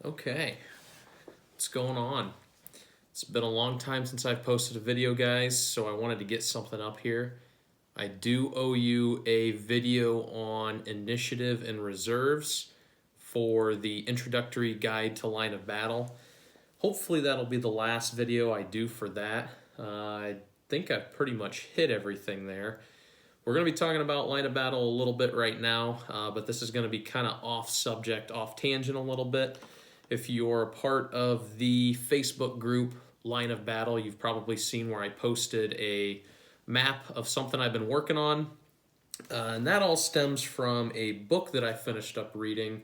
Okay, what's going on? It's been a long time since I've posted a video, guys, so I wanted to get something up here. I do owe you a video on initiative and reserves for the introductory guide to line of battle. Hopefully that'll be the last video I do for that. I think I've pretty much hit everything there. We're going to be talking about line of battle a little bit right now, but this is going to be kind of off subject, off tangent a little bit. If you're a part of the Facebook group Line of Battle, you've probably seen where I posted a map of something I've been working on. And that all stems from a book that I finished up reading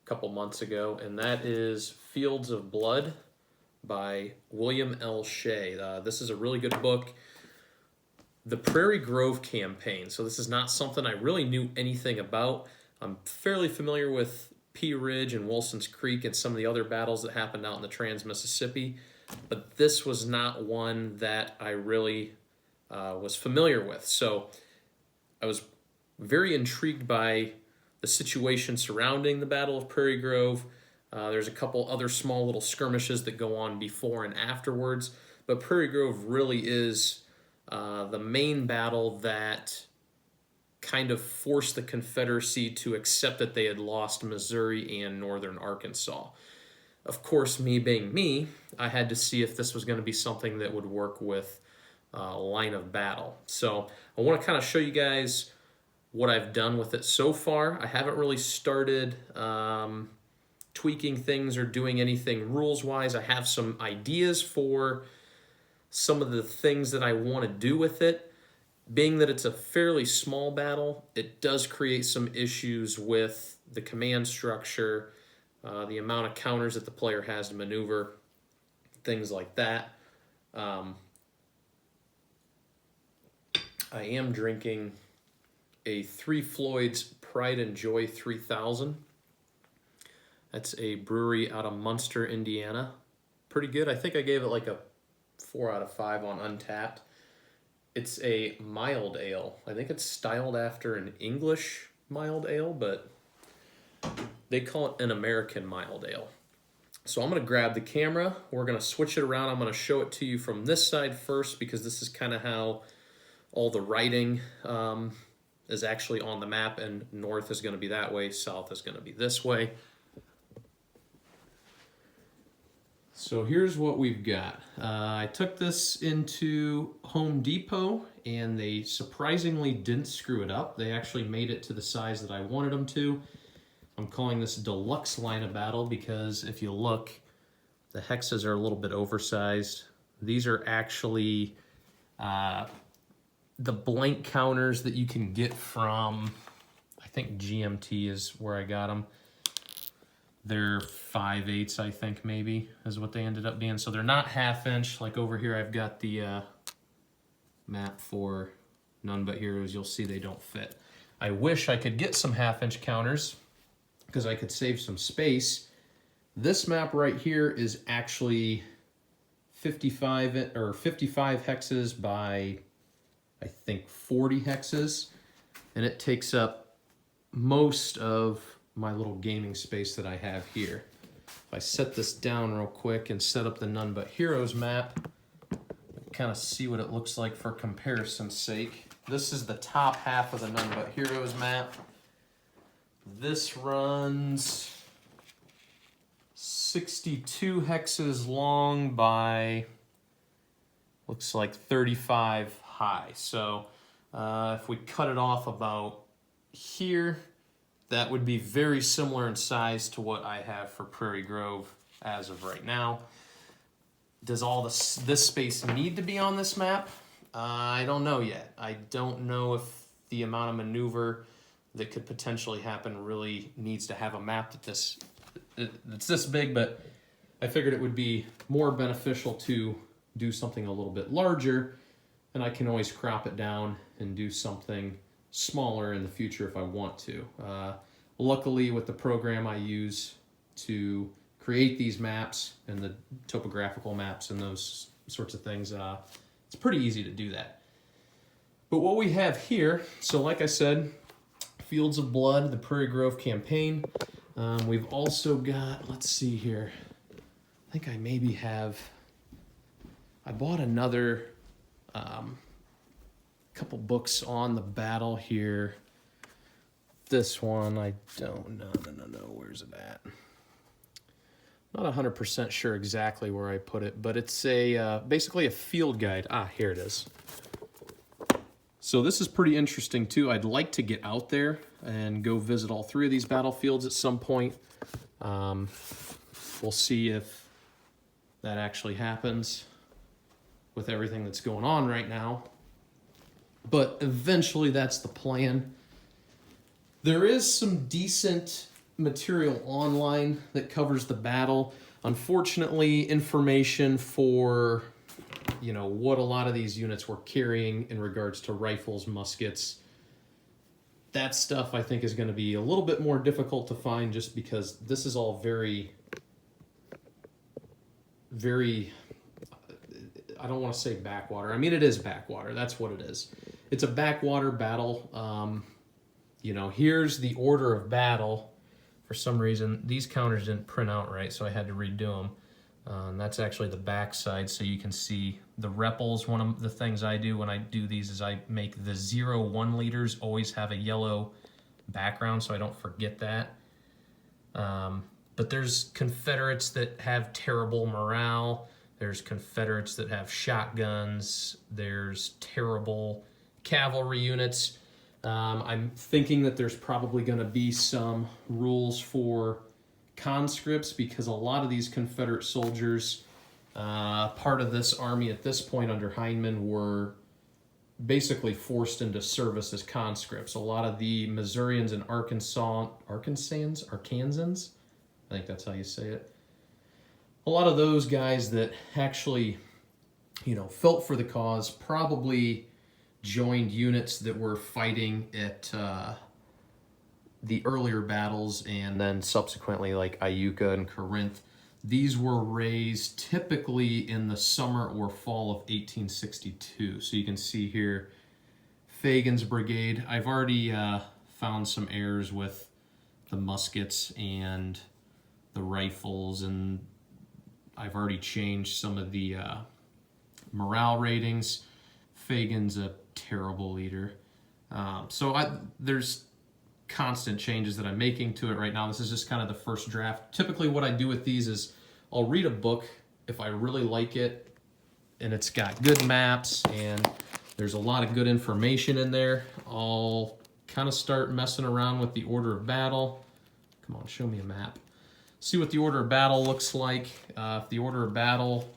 a couple months ago, and that is Fields of Blood by William L. Shea. This is a really good book. The Prairie Grove campaign. So this is not something I really knew anything about. I'm fairly familiar with Pea Ridge and Wilson's Creek and some of the other battles that happened out in the Trans-Mississippi, but this was not one that I really was familiar with. So I was very intrigued by the situation surrounding the Battle of Prairie Grove. There's a couple other small little skirmishes that go on before and afterwards, but Prairie Grove really is the main battle that kind of forced the Confederacy to accept that they had lost Missouri and northern Arkansas. Of course, me being me, I had to see if this was going to be something that would work with line of battle. So I want to kind of show you guys what I've done with it so far. I haven't really started tweaking things or doing anything rules-wise. I have some ideas for some of the things that I want to do with it. Being that it's a fairly small battle, it does create some issues with the command structure, the amount of counters that the player has to maneuver, things like that. I am drinking a Three Floyds Pride and Joy 3000. That's a brewery out of Munster, Indiana. Pretty good. I think I gave it like a 4 out of 5 on Untapped. It's a mild ale. I think it's styled after an English mild ale, but they call it an American mild ale. So I'm going to grab the camera. We're going to switch it around. I'm going to show it to you from this side first because this is kind of how all the writing is actually on the map, and north is going to be that way, south is going to be this way. So here's what we've got. I took this into Home Depot, and they surprisingly didn't screw it up. They actually made it to the size that I wanted them to. I'm calling this Deluxe Line of Battle because if you look, the hexes are a little bit oversized. These are actually the blank counters that you can get from, I think GMT is where I got them. They're 5/8, I think, maybe, is what they ended up being. So they're not half-inch. Like over here, I've got the map for None But Heroes. You'll see they don't fit. I wish I could get some half-inch counters because I could save some space. This map right here is actually 55 hexes by, I think, 40 hexes. And it takes up most of my little gaming space that I have here. If I set this down real quick and set up the None But Heroes map, kind of see what it looks like for comparison's sake. This is the top half of the None But Heroes map. This runs 62 hexes long by, looks like 35 high. So if we cut it off about here, that would be very similar in size to what I have for Prairie Grove as of right now. Does all this space need to be on this map? I don't know yet. I don't know if the amount of maneuver that could potentially happen really needs to have a map that's this big, but I figured it would be more beneficial to do something a little bit larger, and I can always crop it down and do something smaller in the future if I want to. Luckily, with the program I use to create these maps and the topographical maps and those sorts of things, it's pretty easy to do that. But what we have here, so like I said, Fields of Blood, the Prairie Grove campaign. We've also got, let's see here. I think I maybe have, I bought another couple books on the battle here. This one, I don't know, where's it at? Not 100% sure exactly where I put it, but it's a basically a field guide. Ah, here it is. So this is pretty interesting too. I'd like to get out there and go visit all three of these battlefields at some point. We'll see if that actually happens with everything that's going on right now. But eventually that's the plan. There is some decent material online that covers the battle. Unfortunately, information for, you know, what a lot of these units were carrying in regards to rifles, muskets, that stuff I think is going to be a little bit more difficult to find, just because this is all very, I don't want to say backwater. I mean, it is backwater. That's what it is. It's a backwater battle. You know, here's the order of battle. For some reason, these counters didn't print out right, so I had to redo them. And that's actually the back side, so you can see the repels. One of the things I do when I do these is I make the 0-1 liters always have a yellow background, so I don't forget that. But there's Confederates that have terrible morale. There's Confederates that have shotguns. There's terrible cavalry units. I'm thinking that there's probably going to be some rules for conscripts, because a lot of these Confederate soldiers, part of this army at this point under Hindman, were basically forced into service as conscripts. A lot of the Missourians and Arkansans, I think that's how you say it. A lot of those guys that actually, you know, felt for the cause probably joined units that were fighting at the earlier battles, and then subsequently like Iuka and Corinth. These were raised typically in the summer or fall of 1862. So you can see here, Fagan's brigade. I've already found some errors with the muskets and the rifles, and I've already changed some of the morale ratings. Fagan's a terrible leader. There's constant changes that I'm making to it right now. This is just kind of the first draft. Typically what I do with these is I'll read a book if I really like it and it's got good maps and there's a lot of good information in there. I'll kind of start messing around with the order of battle. Come on, show me a map. See what the order of battle looks like. If the order of battle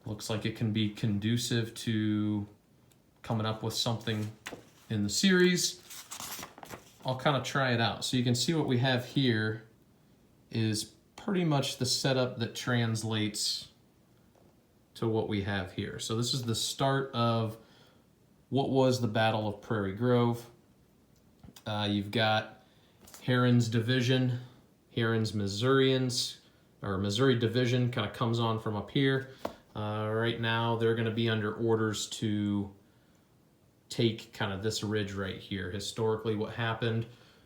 looks like it can be conducive to coming up with something in the series, I'll kind of try it out. So you can see what we have here is pretty much the setup that translates to what we have here. So this is the start of what was the Battle of Prairie Grove. You've got Herron's division, Herron's Missourians, or Missouri division kind of comes on from up here. Right now they're going to be under orders to take kind of this ridge right here. Historically what happened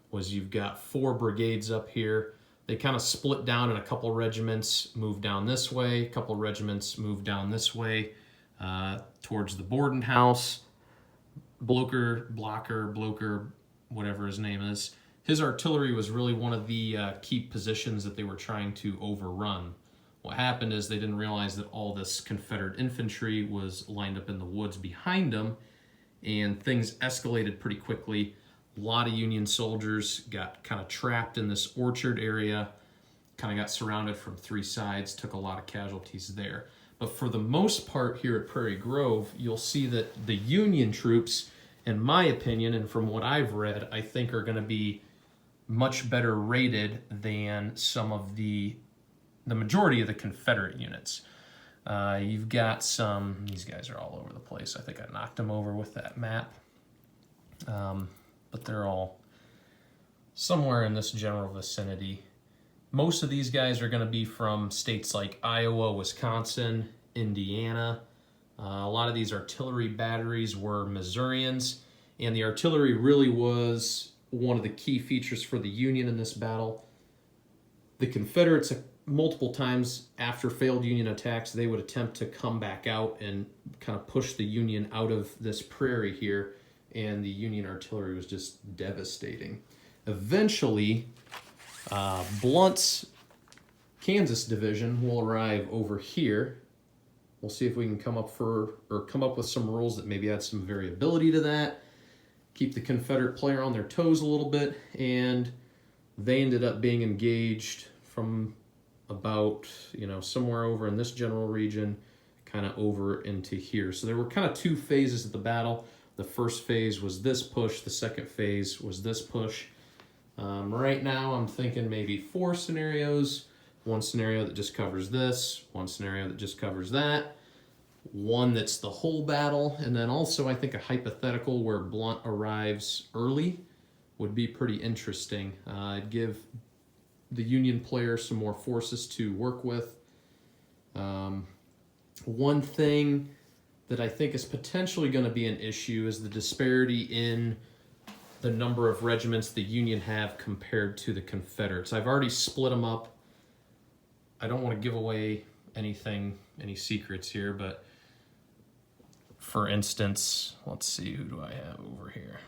was you've got 4 brigades up here. They kind of split down, and a couple regiments moved down this way, a couple regiments moved down this way towards the Borden House. Bloker, whatever his name is, his artillery was really one of the key positions that they were trying to overrun. What happened is they didn't realize that all this Confederate infantry was lined up in the woods behind them, and things escalated pretty quickly. A lot of Union soldiers got kind of trapped in this orchard area, kind of got surrounded from 3 sides, took a lot of casualties there. But for the most part here at Prairie Grove, you'll see that the Union troops, in my opinion, and from what I've read, I think are going to be much better rated than some of the majority of the Confederate units. You've got some, these guys are all over the place. I think I knocked them over with that map. But they're all somewhere in this general vicinity. Most of these guys are going to be from states like Iowa, Wisconsin, Indiana. A lot of these artillery batteries were Missourians, and the artillery really was one of the key features for the Union in this battle. The Confederates, multiple times after failed Union attacks, they would attempt to come back out and kind of push the Union out of this prairie here, and the Union artillery was just devastating. Eventually, Blunt's Kansas division will arrive over here. We'll see if we can come up with some rules that maybe add some variability to that, keep the Confederate player on their toes a little bit, and they ended up being engaged from about, somewhere over in this general region, kind of over into here. So there were kind of two phases of the battle. The first phase was this push. The second phase was this push. Right now, I'm thinking maybe 4 scenarios. One scenario that just covers this, one scenario that just covers that, one that's the whole battle, and then also I think a hypothetical where Blunt arrives early would be pretty interesting. It'd give the Union player some more forces to work with. One thing that I think is potentially going to be an issue is the disparity in the number of regiments the Union have compared to the Confederates. I've already split them up. I don't want to give away any secrets here, but for instance, let's see, who do I have over here?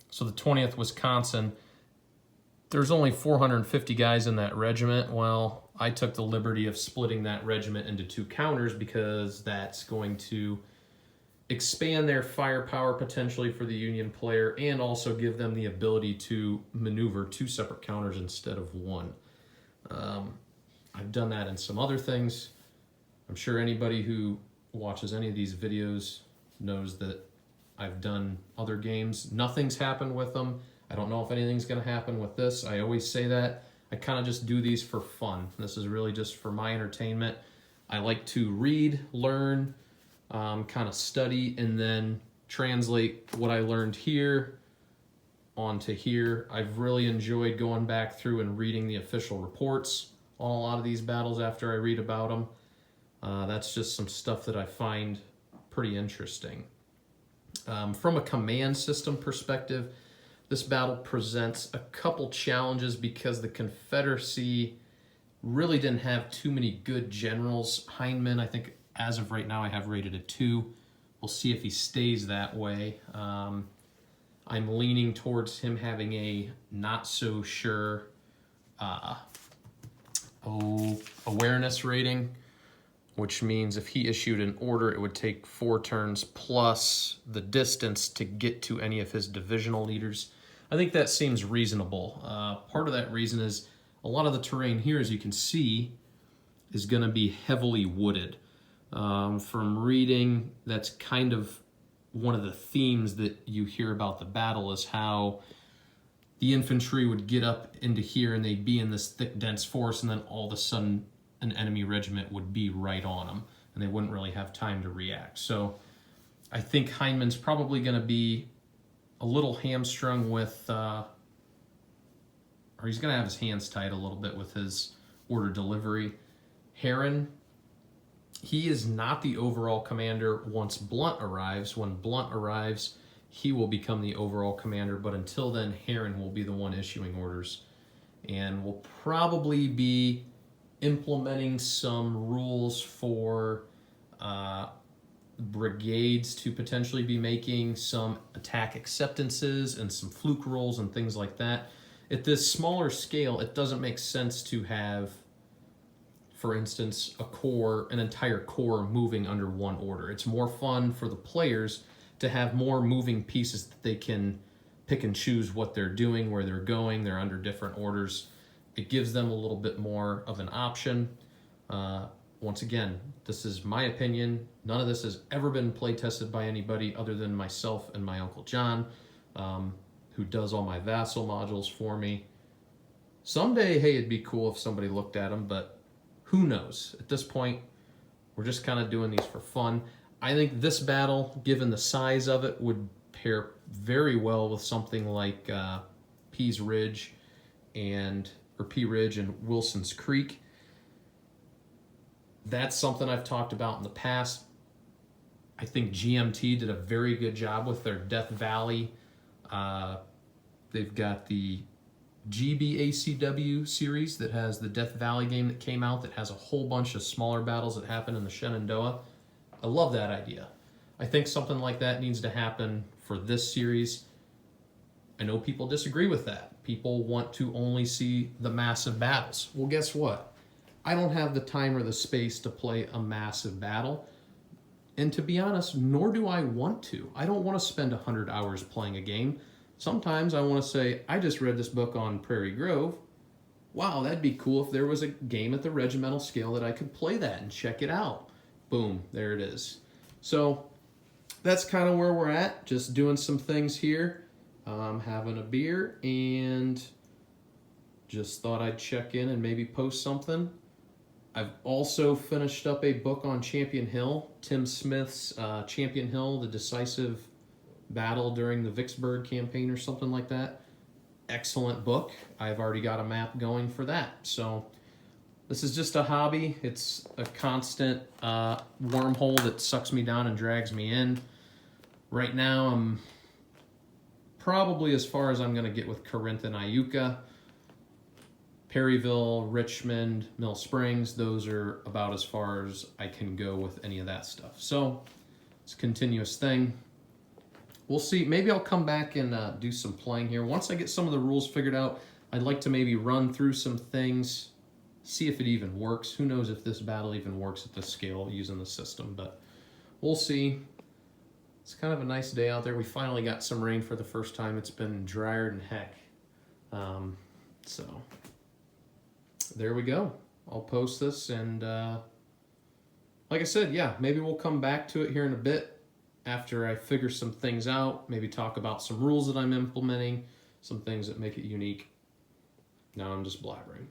So the 20th Wisconsin, there's only 450 guys in that regiment. Well, I took the liberty of splitting that regiment into 2 counters because that's going to expand their firepower potentially for the Union player and also give them the ability to maneuver 2 separate counters instead of 1. I've done that in some other things. I'm sure anybody who watches any of these videos knows that I've done other games. Nothing's happened with them. I don't know if anything's going to happen with this. I always say that. I kind of just do these for fun. This is really just for my entertainment. I like to read, learn, kind of study, and then translate what I learned here onto here. I've really enjoyed going back through and reading the official reports on a lot of these battles after I read about them. That's just some stuff that I find pretty interesting. From a command system perspective, this battle presents a couple challenges because the Confederacy really didn't have too many good generals. Hindman, I think as of right now, I have rated a 2. We'll see if he stays that way. I'm leaning towards him having a not so sure awareness rating, which means if he issued an order, it would take 4 turns plus the distance to get to any of his divisional leaders. I think that seems reasonable. Part of that reason is a lot of the terrain here, as you can see, is going to be heavily wooded. From reading, that's kind of one of the themes that you hear about the battle is how the infantry would get up into here and they'd be in this thick, dense forest, and then all of a sudden an enemy regiment would be right on them, and they wouldn't really have time to react. So I think Hindman's probably going to be a little hamstrung with, or he's going to have his hands tied a little bit with his order delivery. Herron, he is not the overall commander once Blunt arrives. When Blunt arrives, he will become the overall commander, but until then, Herron will be the one issuing orders. And will probably be implementing some rules for brigades to potentially be making some attack acceptances and some fluke rolls and things like that. At this smaller scale, it doesn't make sense to have, for instance, an entire corps moving under one order. It's more fun for the players to have more moving pieces that they can pick and choose what they're doing, where they're going. They're under different orders. It gives them a little bit more of an option. Once again, this is my opinion. None of this has ever been play tested by anybody other than myself and my Uncle John, who does all my vassal modules for me. Someday, hey, it'd be cool if somebody looked at them, but who knows? At this point, we're just kind of doing these for fun. I think this battle, given the size of it, would pair very well with something like P Ridge and Wilson's Creek. That's something I've talked about in the past. I think GMT did a very good job with their Death Valley. They've got the GBACW series that has the Death Valley game that came out that has a whole bunch of smaller battles that happen in the Shenandoah. I love that idea. I think something like that needs to happen for this series. I know people disagree with that. People want to only see the massive battles. Well, guess what? I don't have the time or the space to play a massive battle. And to be honest, nor do I want to. I don't want to spend 100 hours playing a game. Sometimes I want to say, I just read this book on Prairie Grove. Wow, that'd be cool if there was a game at the regimental scale that I could play that and check it out. Boom, there it is. So that's kind of where we're at. Just doing some things here. Having a beer and just thought I'd check in and maybe post something. I've also finished up a book on Champion Hill, Tim Smith's Champion Hill, the decisive battle during the Vicksburg campaign or something like that. Excellent book. I've already got a map going for that. So this is just a hobby. It's a constant wormhole that sucks me down and drags me in. Right now I'm probably as far as I'm going to get with Corinth and Iuka. Perryville, Richmond, Mill Springs, those are about as far as I can go with any of that stuff. So it's a continuous thing. We'll see. Maybe I'll come back and do some playing here. Once I get some of the rules figured out, I'd like to maybe run through some things, see if it even works. Who knows if this battle even works at this scale using the system, but we'll see. It's kind of a nice day out there. We finally got some rain for the first time. It's been drier than heck. So there we go. I'll post this, and like I said, yeah, maybe we'll come back to it here in a bit after I figure some things out, maybe talk about some rules that I'm implementing, some things that make it unique. Now I'm just blabbering.